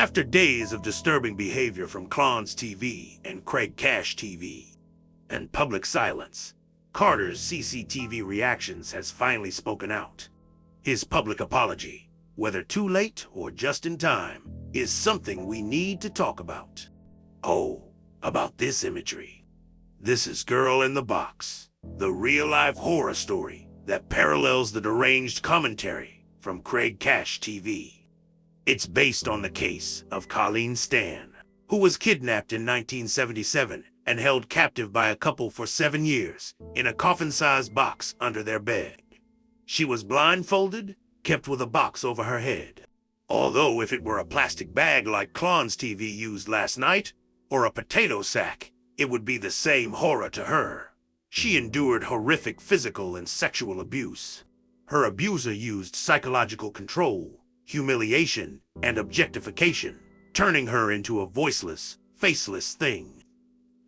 After days of disturbing behavior from Clonz TV and Craig Cash TV, and public silence, Carter's CCTV Reactions has finally spoken out. His public apology, whether too late or just in time, is something we need to talk about. Oh, about this imagery. This is Girl in the Box, the real-life horror story that parallels the deranged commentary from Craig Cash TV. It's based on the case of Colleen Stan, who was kidnapped in 1977 and held captive by a couple for 7 years in a coffin-sized box under their bed. She was blindfolded, kept with a box over her head. Although if it were a plastic bag like Clonz TV used last night, or a potato sack, it would be the same horror to her. She endured horrific physical and sexual abuse. Her abuser used psychological control, humiliation, and objectification, turning her into a voiceless, faceless thing.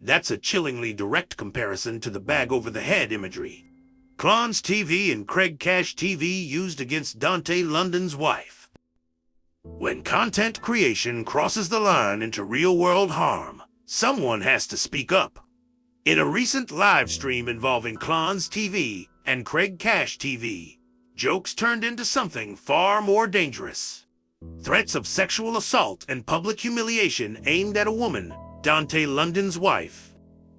That's a chillingly direct comparison to the bag over the head imagery Clonz TV and Craig Cash TV used against Dante London's wife. When content creation crosses the line into real-world harm, someone has to speak up. In a recent live stream involving Clonz TV and Craig Cash TV, jokes turned into something far more dangerous. Threats of sexual assault and public humiliation aimed at a woman, Dante London's wife.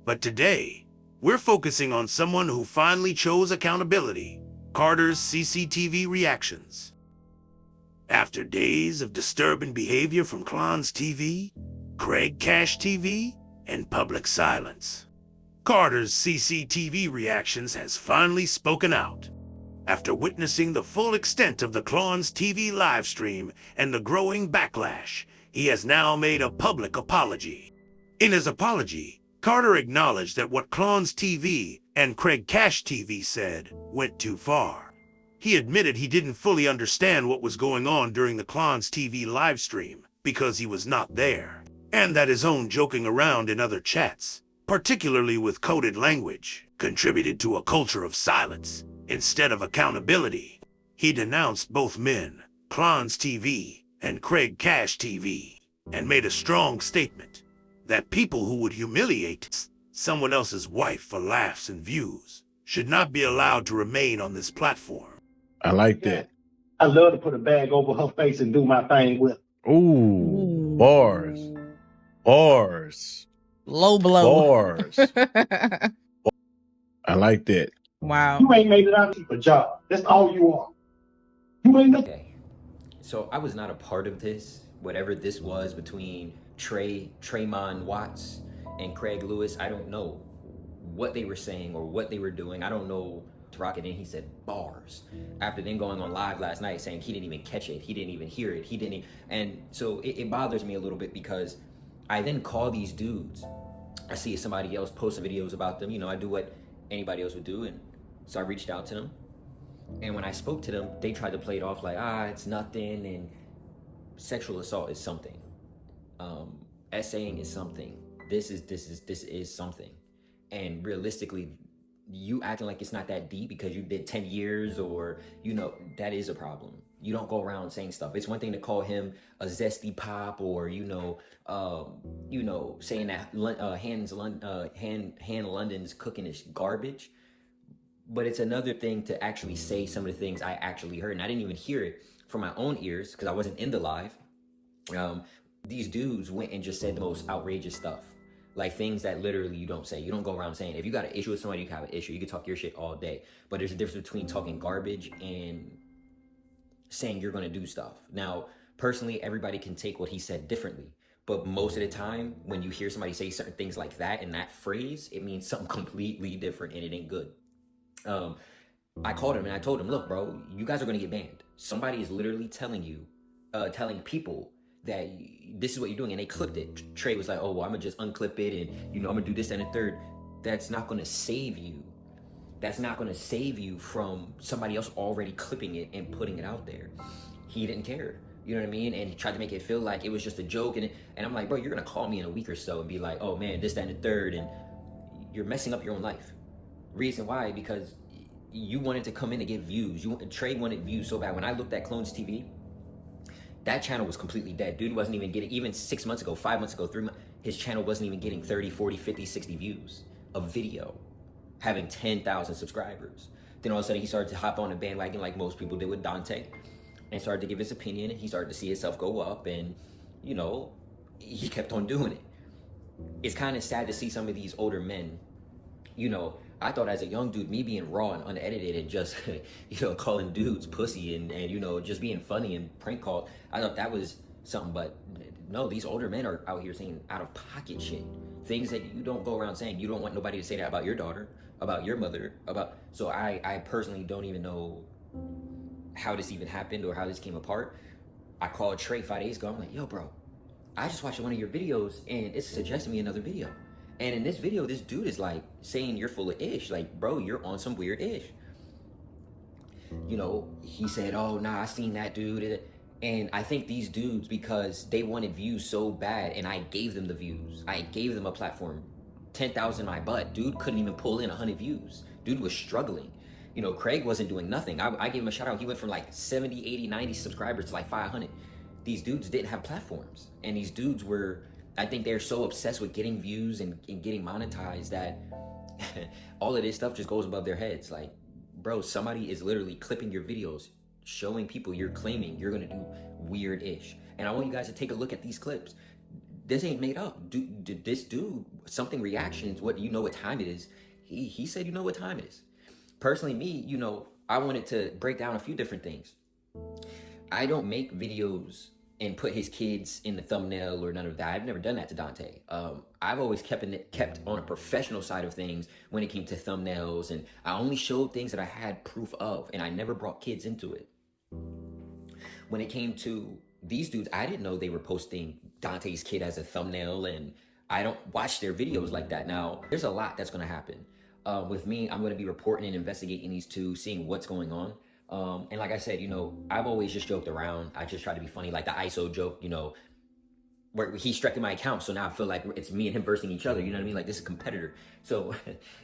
But today, we're focusing on someone who finally chose accountability, Carter's CCTV Reactions. After days of disturbing behavior from Clonz TV, Craig Cash TV, and public silence, Carter's CCTV Reactions has finally spoken out. After witnessing the full extent of the Clonz TV live stream and the growing backlash, he has now made a public apology. In his apology, Carter acknowledged that what Clonz TV and Craig Cash TV said went too far. He admitted he didn't fully understand what was going on during the Clonz TV live stream because he was not there, and that his own joking around in other chats, particularly with coded language, contributed to a culture of silence instead of accountability. He denounced both men, Clonz TV and Craig Cash TV, and made a strong statement that people who would humiliate someone else's wife for laughs and views should not be allowed to remain on this platform. I like that. I love to put a bag over her face and do my thing with. Ooh, bars. Bars. Low blow. Bars. I like that. Wow. You ain't made it out of a job. That's all you are. You ain't nothing. Okay. So I was not a part of this, whatever this was between Tremont Watts and Craig Lewis. I don't know what they were saying or what they were doing. I don't know. Rocket in, he said bars after then going on live last night saying he didn't even catch it, he didn't even hear it, and so it bothers me a little bit because I then call these dudes. I see somebody else post videos about them, you know, I do what anybody else would do, and so I reached out to them, and when I spoke to them, they tried to play it off like, it's nothing, and sexual assault is something, essaying is something, this is something, and realistically, you acting like it's not that deep because you did 10 years or, you know, that is a problem. You don't go around saying stuff. It's one thing to call him a zesty pop or, saying that Han London's cooking is garbage. But it's another thing to actually say some of the things I actually heard. And I didn't even hear it from my own ears because I wasn't in the live. These dudes went and just said the most outrageous stuff. Like things that literally you don't say. You don't go around saying, if you got an issue with somebody, you can have an issue. You can talk your shit all day. But there's a difference between talking garbage and saying you're going to do stuff. Now, personally, everybody can take what he said differently. But most of the time, when you hear somebody say certain things like that in that phrase, it means something completely different and it ain't good. I called him and I told him, look, bro, you guys are going to get banned. Somebody is literally telling you, telling people that this is what you're doing, and they clipped it. Trey was like, oh, well, I'm gonna just unclip it, and I'm gonna do this and a third. That's not gonna save you. That's not gonna save you from somebody else already clipping it and putting it out there. He didn't care, you know what I mean? And he tried to make it feel like it was just a joke, and I'm like, bro, you're gonna call me in a week or so and be like, oh man, this, that, and the third, and you're messing up your own life. Reason why? Because you wanted to come in to get views. Trey wanted views so bad. When I looked at Clonz TV, that channel was completely dead. Dude wasn't even getting, even 6 months ago, 5 months ago, 3 months, his channel wasn't even getting 30, 40, 50, 60 views of video, having 10,000 subscribers. Then all of a sudden he started to hop on the bandwagon like most people did with Dante and started to give his opinion, and he started to see himself go up, and, you know, he kept on doing it. It's kind of sad to see some of these older men, you know, I thought as a young dude, me being raw and unedited and just, you know, calling dudes pussy and you know, just being funny and prank called, I thought that was something, but no, these older men are out here saying out of pocket shit. Things that you don't go around saying. You don't want nobody to say that about your daughter, about your mother, about, so I personally don't even know how this even happened or how this came apart. I called Trey 5 days ago, I'm like, yo bro, I just watched one of your videos and it's suggesting me another video. And in this video, this dude is like saying you're full of ish. Like, bro, you're on some weird ish. You know, he said, oh, nah, I seen that dude. And I think these dudes, because they wanted views so bad, and I gave them the views. I gave them a platform. 10,000 my butt. Dude couldn't even pull in 100 views. Dude was struggling. You know, Craig wasn't doing nothing. I gave him a shout out. He went from like 70, 80, 90 subscribers to like 500. These dudes didn't have platforms. And these dudes were, I think they're so obsessed with getting views and getting monetized that all of this stuff just goes above their heads. Like, bro, somebody is literally clipping your videos, showing people you're claiming you're gonna do weird-ish. And I want you guys to take a look at these clips. This ain't made up. This dude, something reactions, what, you know what time it is. He said, you know what time it is. Personally, me, you know, I wanted to break down a few different things. I don't make videos and put his kids in the thumbnail or none of that. I've never done that to Dante. I've always kept on a professional side of things when it came to thumbnails, and I only showed things that I had proof of, and I never brought kids into it. When it came to these dudes, I didn't know they were posting Dante's kid as a thumbnail, and I don't watch their videos like that. Now, there's a lot that's gonna happen. With me, I'm gonna be reporting and investigating these two, seeing what's going on. And like I said, you know, I've always just joked around. I just try to be funny, like the ISO joke, you know, where he's striking my account. So now I feel like it's me and him versing each other. You know what I mean? Like, this is a competitor. So,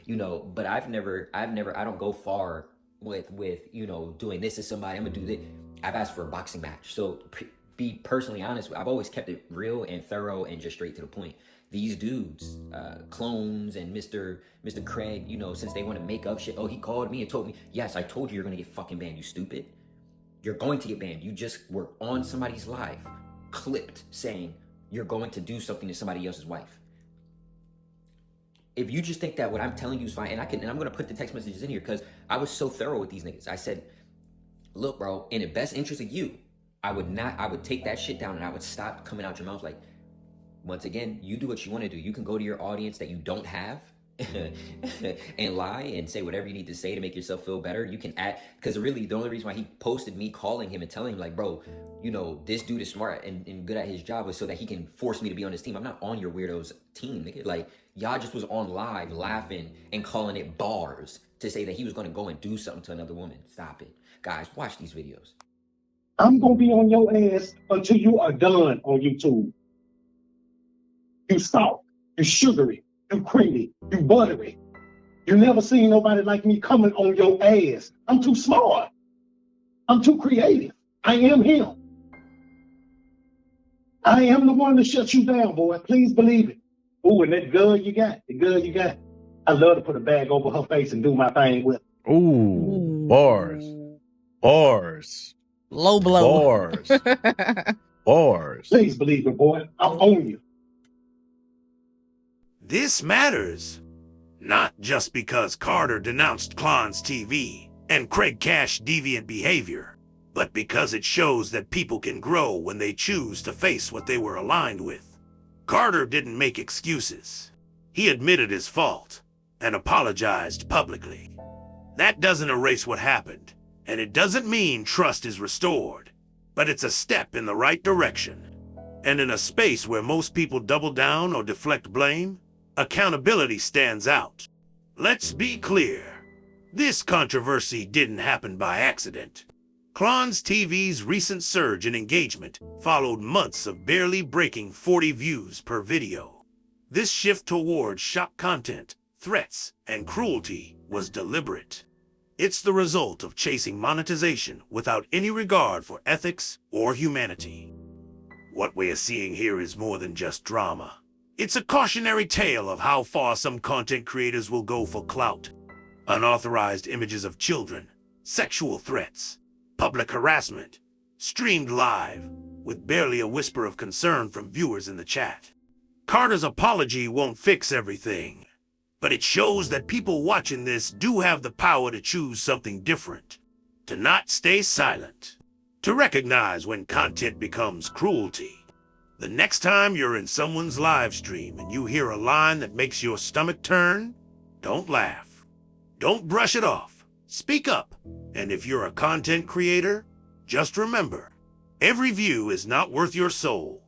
you know, but I don't go far with, you know, doing this to somebody. I'm gonna do this. I've asked for a boxing match. So be personally honest, I've always kept it real and thorough and just straight to the point. These dudes, Clonz and Mr. Craig, you know, since they want to make up shit. Oh, he called me and told me, yes, I told you you're going to get fucking banned, you stupid. You're going to get banned. You just were on somebody's live, clipped, saying you're going to do something to somebody else's wife. If you just think that what I'm telling you is fine, and I'm going to put the text messages in here because I was so thorough with these niggas. I said, look, bro, in the best interest of you, I would take that shit down and I would stop coming out your mouth like, once again, you do what you want to do. You can go to your audience that you don't have and lie and say whatever you need to say to make yourself feel better. You can add, because really the only reason why he posted me calling him and telling him like, bro, you know, this dude is smart and good at his job was so that he can force me to be on his team. I'm not on your weirdos team, nigga. Like, y'all just was on live laughing and calling it bars to say that he was going to go and do something to another woman. Stop it. Guys, watch these videos. I'm going to be on your ass until you are done on YouTube. You salt, you sugary, you creamy, you buttery. You never seen nobody like me coming on your ass. I'm too smart. I'm too creative. I am him. I am the one that shuts you down, boy. Please believe it. Ooh, and that girl you got, I love to put a bag over her face and do my thing with her. Ooh, bars. Bars. Low blow. Bars. Bars. Please believe it, boy. I'll own you. This matters, not just because Carter denounced Clonz TV and Craig Cash deviant behavior, but because it shows that people can grow when they choose to face what they were aligned with. Carter didn't make excuses. He admitted his fault and apologized publicly. That doesn't erase what happened, and it doesn't mean trust is restored, but it's a step in the right direction. And in a space where most people double down or deflect blame, accountability stands out. Let's be clear. This controversy didn't happen by accident. Clonz TV's recent surge in engagement followed months of barely breaking 40 views per video. This shift towards shock content, threats, and cruelty was deliberate. It's the result of chasing monetization without any regard for ethics or humanity. What we are seeing here is more than just drama. It's a cautionary tale of how far some content creators will go for clout. Unauthorized images of children, sexual threats, public harassment, streamed live, with barely a whisper of concern from viewers in the chat. Carter's apology won't fix everything, but it shows that people watching this do have the power to choose something different, to not stay silent, to recognize when content becomes cruelty. The next time you're in someone's live stream and you hear a line that makes your stomach turn, don't laugh. Don't brush it off. Speak up. And if you're a content creator, just remember, every view is not worth your soul.